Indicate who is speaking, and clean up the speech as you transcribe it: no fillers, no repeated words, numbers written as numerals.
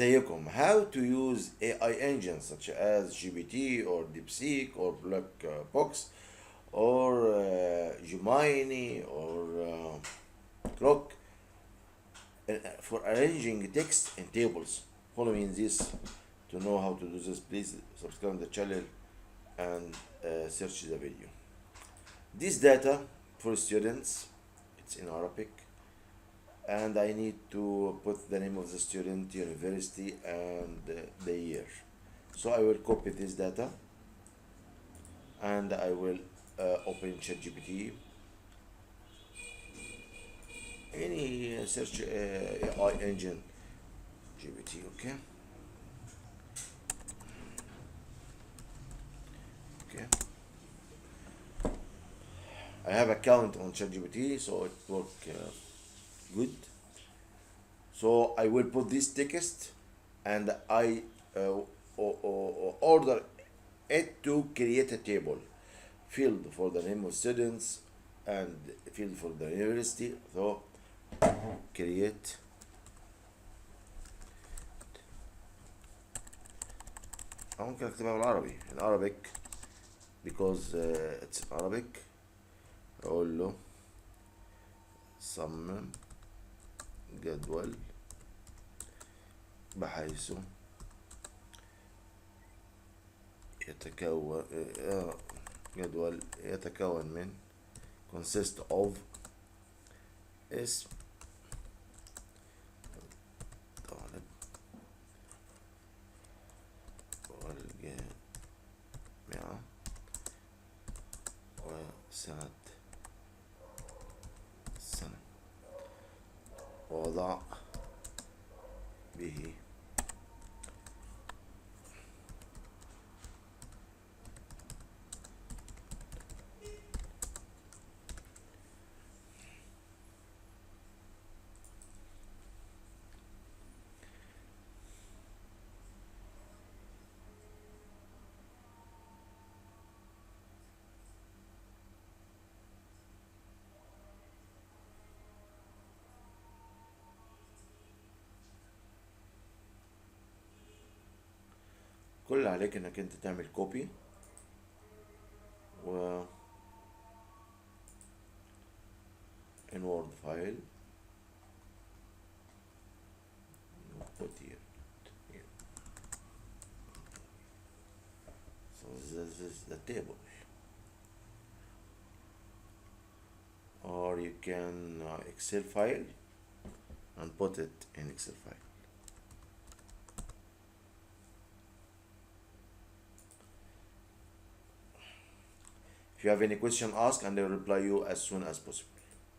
Speaker 1: ازيكم. How to use AI engines such as GPT or DeepSeek or Black Box or Gemini or Clock for arranging text in tables. Follow me in this. To know how to do this, please subscribe to the channel and search the video. This data for students, it's in Arabic, and I need to put the name of the student, university, and the year. So I will copy this data and I will open ChatGPT, any search AI engine, GPT, okay? Okay. I have account on ChatGPT, so it works good. So I will put this text and I order it to create a table, field for the name of students and field for the university. So create ممكن اكتبها بالعربي in Arabic because it's in Arabic. اقول له صمم جدول بحيث يتكون جدول يتكون من consist of اسم طالب والجامعة وسنة السنة ووضع به كل اللي عليك انك انت تعمل كوبي و in word file put here. So this is the table, or you can Excel file and put it in Excel file. If you have any question, ask and I will reply you as soon as possible.